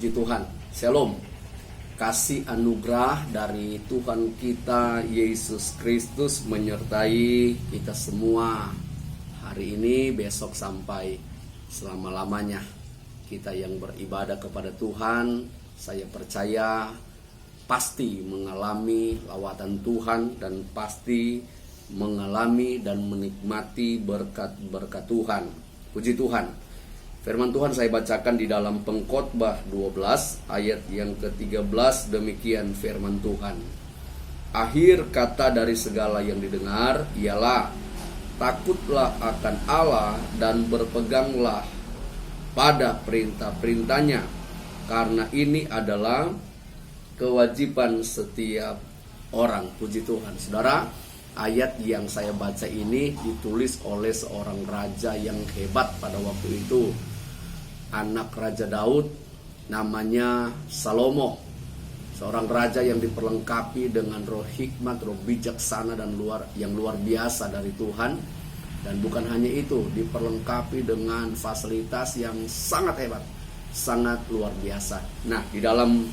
Puji Tuhan. Shalom. Kasih anugerah dari Tuhan kita Yesus Kristus menyertai kita semua hari ini, besok, sampai selama-lamanya. Kita yang beribadah kepada Tuhan, saya percaya pasti mengalami lawatan Tuhan dan pasti mengalami dan menikmati berkat-berkat Tuhan. Puji Tuhan. Firman Tuhan saya bacakan di dalam Pengkhotbah 12 ayat yang ke-13. Demikian firman Tuhan. Akhir kata dari segala yang didengar ialah takutlah akan Allah dan berpeganglah pada perintah-perintahnya, karena ini adalah kewajiban setiap orang. Puji Tuhan. Saudara, ayat yang saya baca ini ditulis oleh seorang raja yang hebat pada waktu itu, anak Raja Daud, namanya Salomo. Seorang raja yang diperlengkapi dengan roh hikmat, roh bijaksana dan yang luar biasa dari Tuhan. Dan bukan hanya itu, diperlengkapi dengan fasilitas yang sangat hebat, sangat luar biasa. Nah, di dalam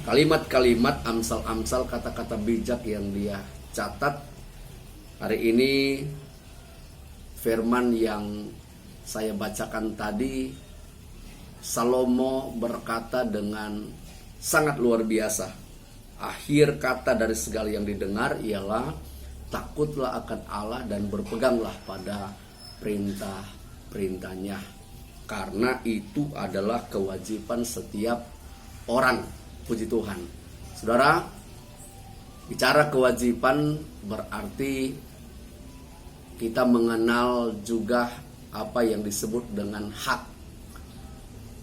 kalimat-kalimat, amsal-amsal, kata-kata bijak yang dia catat, hari ini firman yang saya bacakan tadi, Salomo berkata dengan sangat luar biasa. Akhir kata dari segala yang didengar ialah takutlah akan Allah dan berpeganglah pada perintah-perintahnya, karena itu adalah kewajiban setiap orang. Puji Tuhan. Saudara, bicara kewajiban berarti kita mengenal juga apa yang disebut dengan hak.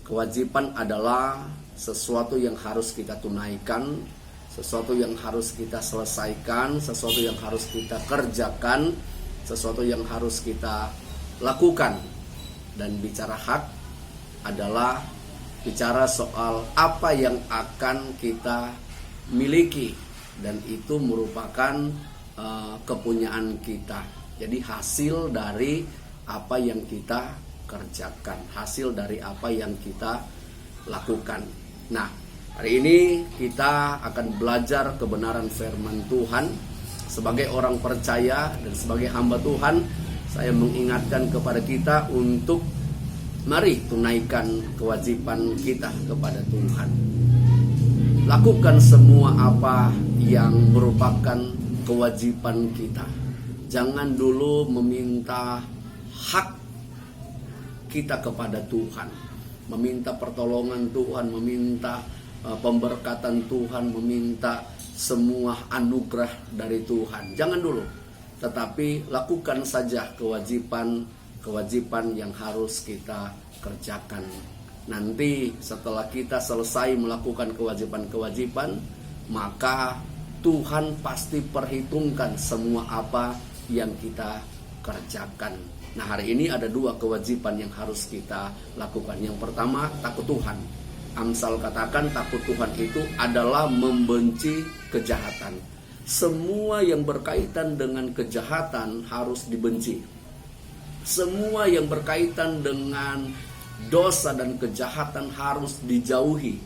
Kewajiban adalah sesuatu yang harus kita tunaikan, sesuatu yang harus kita selesaikan, sesuatu yang harus kita kerjakan, sesuatu yang harus kita lakukan. Dan bicara hak adalah bicara soal apa yang akan kita miliki, dan itu merupakan kepunyaan kita. Jadi hasil dari apa yang kita kerjakan, hasil dari apa yang kita lakukan. Nah, hari ini kita akan belajar kebenaran firman Tuhan. Sebagai orang percaya dan sebagai hamba Tuhan, saya mengingatkan kepada kita untuk mari tunaikan kewajiban kita kepada Tuhan. Lakukan semua apa yang merupakan kewajiban kita. Jangan dulu meminta hak kita kepada Tuhan, meminta pertolongan Tuhan, meminta pemberkatan Tuhan, meminta semua anugerah dari Tuhan. Jangan dulu, tetapi lakukan saja kewajiban yang harus kita kerjakan. Nanti setelah kita selesai melakukan kewajiban-kewajiban, maka Tuhan pasti perhitungkan semua apa yang kita kerjakan. Nah, hari ini ada dua kewajiban yang harus kita lakukan. Yang pertama, takut Tuhan. Amsal katakan takut Tuhan itu adalah membenci kejahatan. Semua yang berkaitan dengan kejahatan harus dibenci. Semua yang berkaitan dengan dosa dan kejahatan harus dijauhi.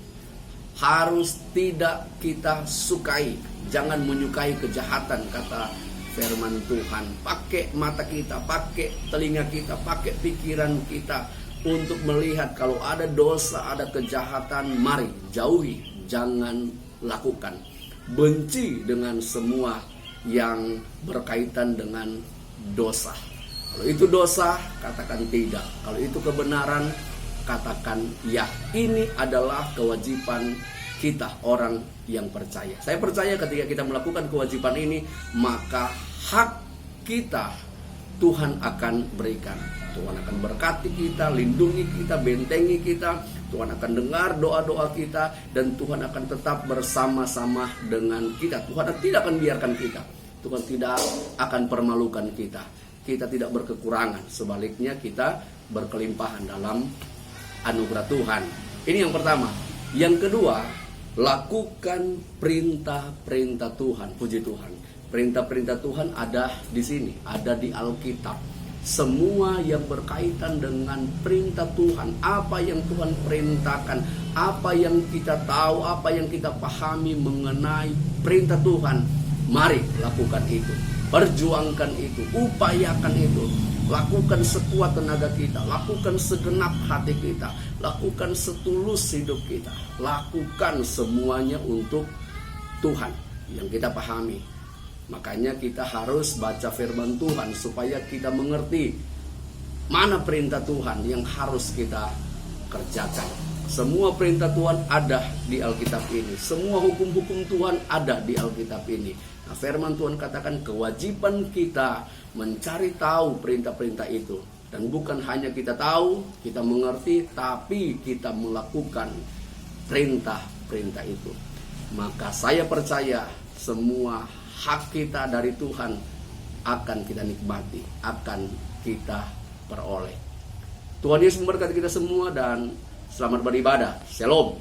Harus tidak kita sukai. Jangan menyukai kejahatan, kata firman Tuhan. Pakai mata kita, pakai telinga kita, pakai pikiran kita untuk melihat kalau ada dosa, ada kejahatan, mari jauhi, jangan lakukan. Benci dengan semua yang berkaitan dengan dosa. Kalau itu dosa, katakan tidak. Kalau itu kebenaran, katakan ya. Ini adalah kewajiban kita, orang yang percaya. Saya percaya ketika kita melakukan kewajiban ini, maka hak kita Tuhan akan berikan. Tuhan akan berkati kita, lindungi kita, bentengi kita. Tuhan akan dengar doa-doa kita, dan Tuhan akan tetap bersama-sama dengan kita. Tuhan tidak akan biarkan kita. Tuhan tidak akan permalukan kita. Kita tidak berkekurangan. Sebaliknya kita berkelimpahan dalam anugerah Tuhan. Ini yang pertama. Yang kedua, lakukan perintah-perintah Tuhan. Puji Tuhan. Perintah-perintah Tuhan ada di sini, ada di Alkitab. semua yang berkaitan dengan perintah Tuhan, apa yang Tuhan perintahkan, apa yang kita tahu, apa yang kita pahami mengenai perintah Tuhan, mari lakukan itu, perjuangkan itu, upayakan itu, lakukan sekuat tenaga kita, lakukan segenap hati kita, lakukan setulus hidup kita, lakukan semuanya untuk Tuhan yang kita pahami. Makanya kita harus baca firman Tuhan supaya kita mengerti mana perintah Tuhan yang harus kita kerjakan. Semua perintah Tuhan ada di Alkitab ini. Semua hukum-hukum Tuhan ada di Alkitab ini. Nah, firman Tuhan katakan kewajiban kita mencari tahu perintah-perintah itu. Dan bukan hanya kita tahu, kita mengerti, tapi kita melakukan perintah-perintah itu. Maka saya percaya semua hak kita dari Tuhan akan kita nikmati, akan kita peroleh. Tuhan Yesus memberkati kita semua dan selamat beribadah. Shalom.